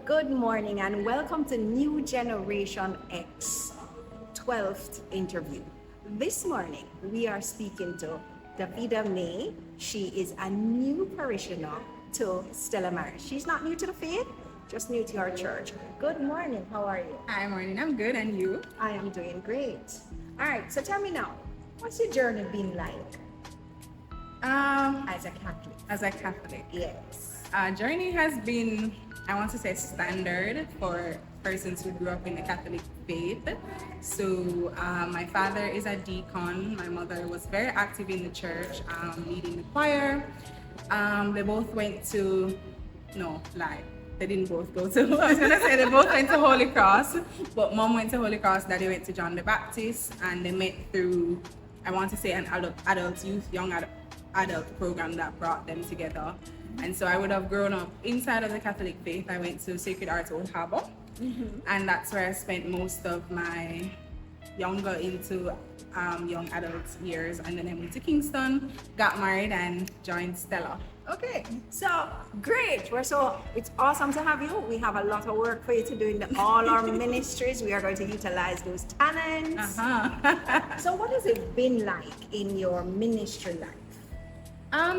Good morning and welcome to New Generation X 12th interview. This morning we are speaking to Davida-Mae. She is a new parishioner to Stella Maris. She's not new to the faith, just new to our church. Good morning, how are you? Hi, morning. I'm good, and you? I am doing great. All right, so tell me now, what's your journey been like as a Catholic? As a Catholic, Yes. journey has been, I want to say, standard for persons who grew up in the Catholic faith. So, my father is a deacon. My mother was very active in the church, leading the choir. They both went to, no, lie. They didn't both go to, I was going to say they both went to Holy Cross, but mom went to Holy Cross, daddy went to John the Baptist, and they met through, I want to say, an adult youth, young adult program that brought them together. And so I would have grown up inside of the Catholic faith. I went to Sacred Heart Old Harbor, and that's where I spent most of my younger into young adult years. And then I moved to Kingston, got married, and joined Stella. Okay, so great. It's awesome to have you. We have a lot of work for you to do in all our ministries. We are going to utilize those talents. So what has it been like in your ministry life?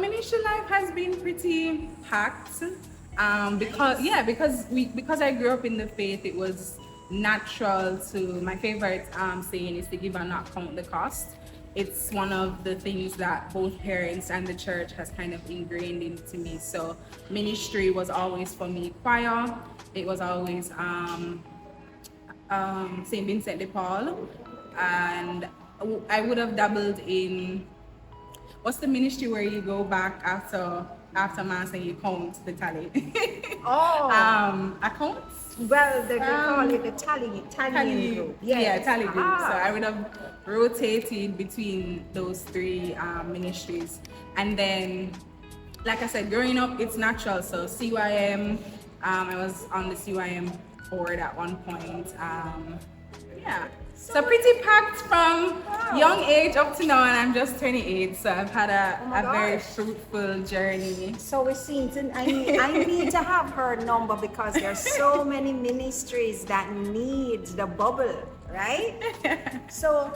Ministry life has been pretty packed. Because I grew up in the faith, it was natural to, my favorite saying is to give and not count the cost. It's one of the things that both parents and the church has kind of ingrained into me. So ministry was always for me choir. It was always St. Vincent de Paul, and I would have dabbled in, what's the ministry where you go back after mass and you count the tally? Accounts? Well, they call it the tally group. Yes. Yeah, tally group. So I would have rotated between those three ministries. And then, like I said, growing up, it's natural. So CYM, I was on the CYM board at one point. So pretty packed from young age up to now, and I'm just 28, so I've had a very fruitful journey. So it seems I need to have her number because there's so many ministries that need the bubble, right? So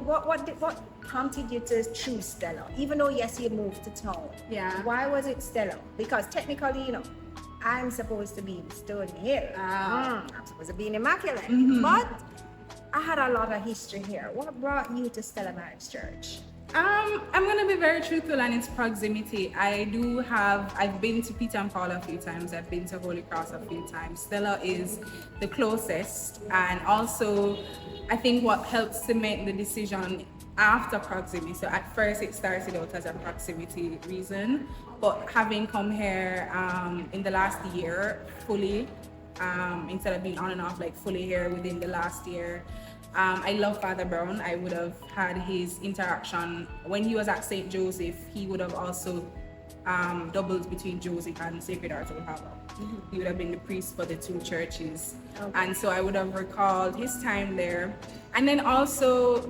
what prompted you to choose Stella? Even though yes, you moved to town. Yeah. Why was it Stella? Because technically, I'm supposed to be in Stone Hill. I'm supposed to be in Immaculate, but I had a lot of history here. What brought you to Stella Maris Church? I'm gonna be very truthful, and it's proximity. I've been to Peter and Paul a few times. I've been to Holy Cross a few times. Stella is the closest, and also I think what helps to make the decision after proximity. So at first it started out as a proximity reason, but having come here in the last year fully, instead of being on and off, like fully here within the last year. I love Father Brown. I would have had his interaction when he was at St. Joseph. He would have also doubled between Joseph and Sacred Heart Old Harbor. He would have been the priest for the two churches. Okay. And so I would have recalled his time there. And then also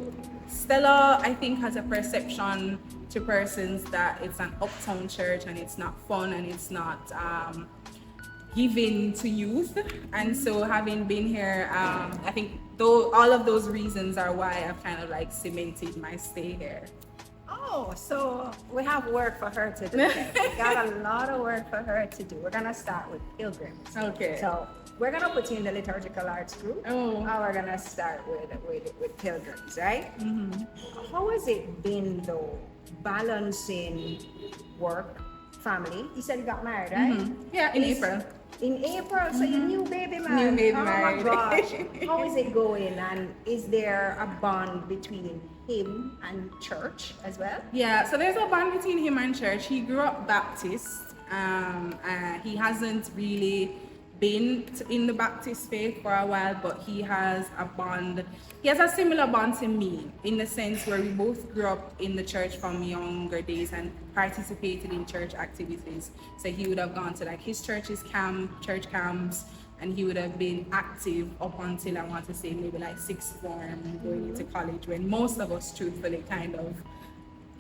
Stella, I think, has a perception to persons that it's an uptown church and it's not fun and it's not giving to youth. And so having been here, I think all of those reasons are why I've kind of like cemented my stay here. Oh, so we have work for her to do. We got a lot of work for her to do. We're gonna start with pilgrims. Okay. So we're gonna put you in the liturgical arts group. Oh. And we're gonna start with pilgrims, right? How has it been though, balancing work, family? You said you got married, right? Yeah, in April. In April, so your new baby married. New baby Oh married. my gosh. How is it going? And is there a bond between him and church as well? Yeah, so there's a bond between him and church. He grew up Baptist. He hasn't really been in the Baptist faith for a while, but he has a similar bond to me in the sense where we both grew up in the church from younger days and participated in church activities. So he would have gone to like his church camps, and he would have been active up until, I want to say, maybe like sixth form and going into college, when most of us truthfully kind of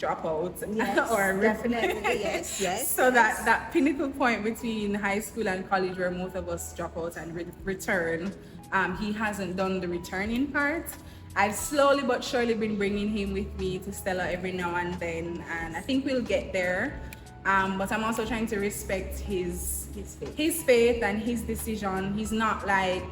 dropout Yes, or definitely. Yes. So that pinnacle point between high school and college where most of us drop out and return, he hasn't done the returning part. I've slowly but surely been bringing him with me to Stella every now and then, and I think we'll get there. But I'm also trying to respect his faith and his decision. He's not like,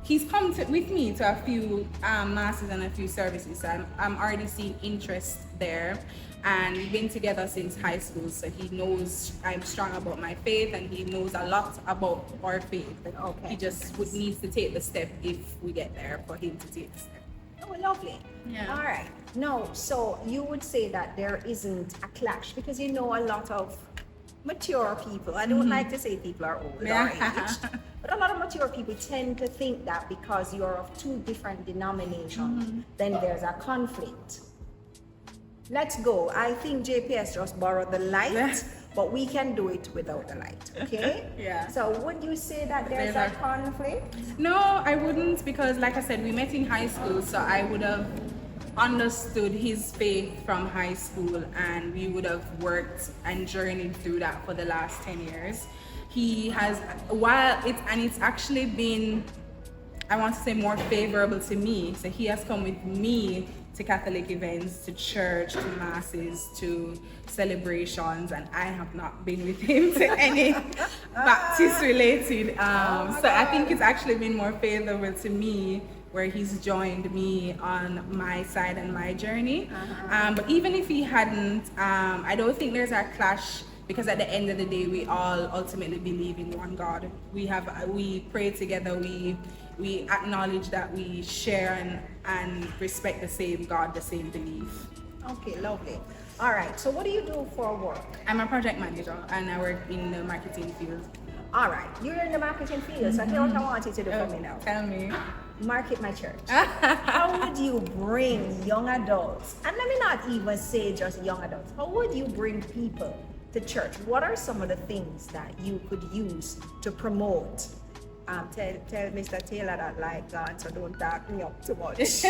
he's come with me to a few masses and a few services. So I'm already seeing interest there, and we've been together since high school. So he knows I'm strong about my faith, and he knows a lot about our faith. Okay. He just needs to take the step if we get there for him to take the step. Oh, lovely. Yeah. All right. No, so you would say that there isn't a clash because you know a lot of mature people. I don't like to say people are old or aged, but a lot of mature people tend to think that because you're of two different denominations, then there's a conflict. Let's go. I think JPS just borrowed the light, but we can do it without the light. Okay? Yeah. So would you say that there's a conflict? No, I wouldn't, because like I said, we met in high school, so I would have understood his faith from high school, and we would have worked and journeyed through that for the last 10 years. He has, it's actually been, I want to say, more favorable to me. So he has come with me to Catholic events, to church, to masses, to celebrations, and I have not been with him to any Baptist related. So I think it's actually been more favorable to me, where he's joined me on my side and my journey. But even if he hadn't, I don't think there's a clash, because at the end of the day, we all ultimately believe in one God. We pray together, we acknowledge that we share and respect the same God, the same belief. Okay, lovely. All right, so what do you do for work? I'm a project manager, and I work in the marketing field. All right, you're in the marketing field, so here's what I want you to do for me now. Tell me. Market my church. How would you bring young adults, and let me not even say just young adults, how would you bring people to church? What are some of the things that you could use to promote? Tell Mr. Taylor that like God, so don't dark me up too much.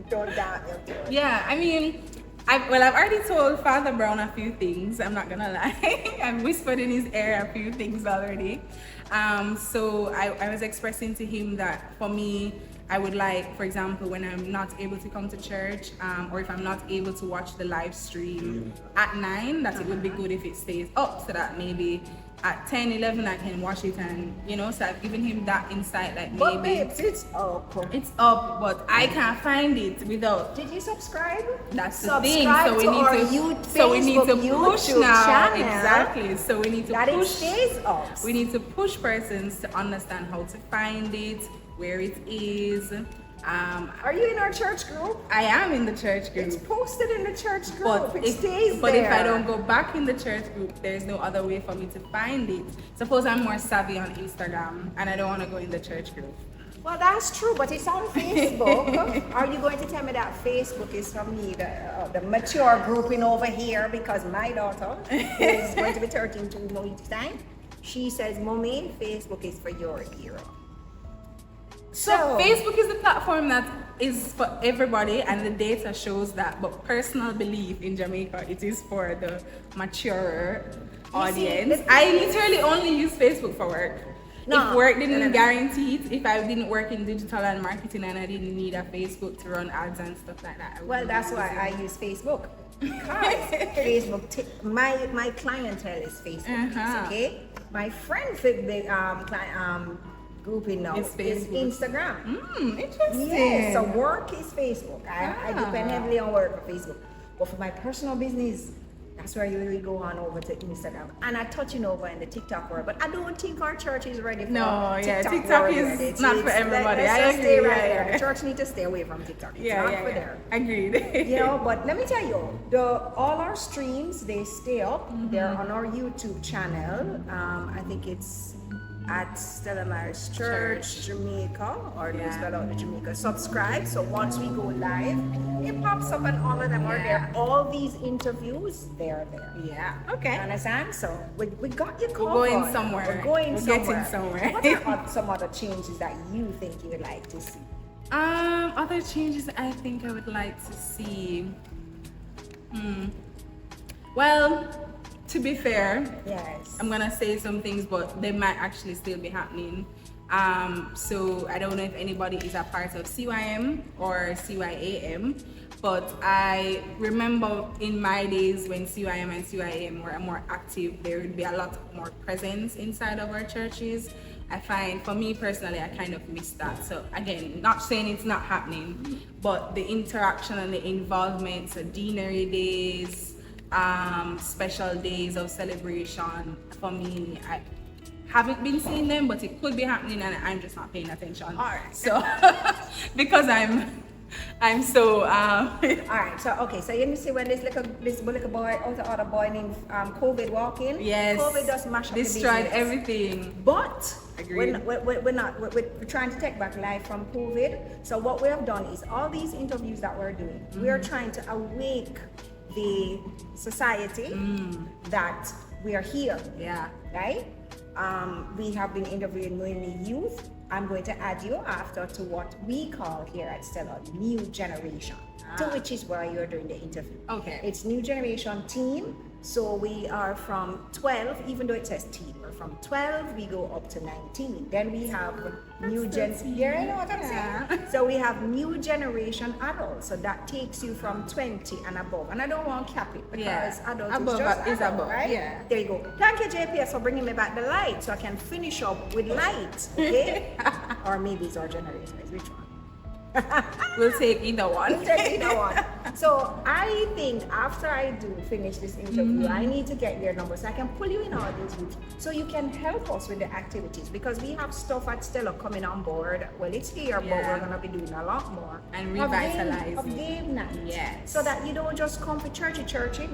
Don't dark me up too much. Yeah, I mean, I've already told Father Brown a few things, I'm not gonna lie. I've whispered in his ear a few things already. So I was expressing to him that for me, I would like, for example, when I'm not able to come to church, or if I'm not able to watch the live stream at 9, that it would be good if it stays up, so that maybe at 10, 11 I can watch it, and so I've given him that insight, like maybe But babes, it's up, but I can't find it without. Did you subscribe? That's the thing. So we need to push YouTube now. channel, Exactly. So we need to that push. it stays up. We need to push persons to understand how to find it, where it is. Are you in our church group? I am in the church group. It's posted in the church group. But It stays there. if I don't go back in the church group, there's no other way for me to find it. Suppose I'm more savvy on Instagram and I don't want to go in the church group. Well, that's true, but it's on Facebook. Are you going to tell me that Facebook is for me, the mature grouping over here? Because my daughter, who is going to be 13 2 months time, she says, Mommy, Facebook is for your era. So Facebook is the platform that is for everybody, and the data shows that, but personal belief in Jamaica, it is for the mature audience. I literally only use Facebook for work. If work didn't guarantee it, if I didn't work in digital and marketing and I didn't need a Facebook to run ads and stuff like that. Well, that's why I use Facebook. Because Facebook, my clientele is Facebook. Okay? My friend grouping now is Instagram. Interesting. Yes, so work is Facebook. I depend heavily on work for Facebook. But for my personal business, that's where you really go on over to Instagram. And I touching over in the TikTok world. But I don't think our church is ready for TikTok is not for everybody. Let's just stay right there. The church needs to stay away from TikTok. It's not for there. Agreed. But let me tell you, all our streams, they stay up. They're on our YouTube channel. I think it's at Stella Maris Church, Jamaica, or do you spell out the Jamaica? Subscribe. So once we go live, it pops up and all of them are there. All these interviews, they're there. Yeah. Okay. Understand? So we got you covered. We're going somewhere. We're getting somewhere. What are some other changes that you think you would like to see? Other changes I think I would like to see. Well, to be fair, Yes. I'm gonna say some things, but they might actually still be happening. So I don't know if anybody is a part of CYM or CYAM, but I remember in my days when CYM and CYAM were more active, there would be a lot more presence inside of our churches. I find, for me personally, I kind of miss that. So again, not saying it's not happening, but the interaction and the involvement, so deanery days, special days of celebration, for me, I haven't been seeing them, but it could be happening and I'm just not paying attention. All right. So because I'm so All right, so okay, so you see when this little boy, also other boy named COVID walk in. yes, COVID does mash up the destroyed business. everything. But Agreed. we're trying to take back life from COVID. So what we have done is all these interviews that we're doing, we are trying to awake the society that we are here, Yeah. right? We have been interviewing mainly youth. I'm going to add you after to what we call here at Stella new generation, to which is where you're doing the interview. Okay. It's new generation teen. So we are from 12, even though it says teen, we're from 12, we go up to 19. Then we have new gen. Yeah, I know what I'm saying. So we have new generation adults. So that takes you from 20 and above. And I don't want to cap it because Yeah. adult Above is just is adult, above, right? yeah. There you go. Thank you, JPS, for bringing me back the light so I can finish up with light, okay? Or maybe it's our generation. Which one? We'll take either one. So I think after I do finish this interview, I need to get your number so I can pull you in all these groups so you can help us with the activities because we have stuff at Stella coming on board. Well, it's here, but Yeah. we're gonna be doing a lot more And of revitalizing. game night. Yes. So that you don't just come for churchy.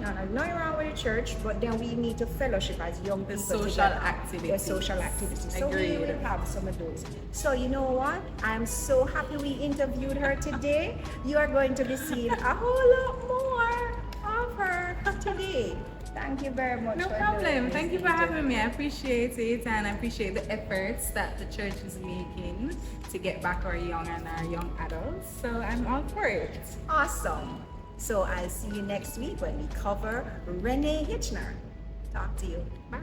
No, nothing wrong with the church, but then we need to fellowship as young people. social together. activities. The social activities. So we Agreed. will have some of those. So you know what? I'm so happy we interviewed her today. You are going to be seeing a whole lot more of her today. Thank you very much. No for problem. doing Thank you this for having me. I appreciate it and I appreciate the efforts that the church is making to get back our young and our young adults. So I'm all for it. Awesome. So I'll see you next week when we cover Renee Hitchner. Talk to you. Bye.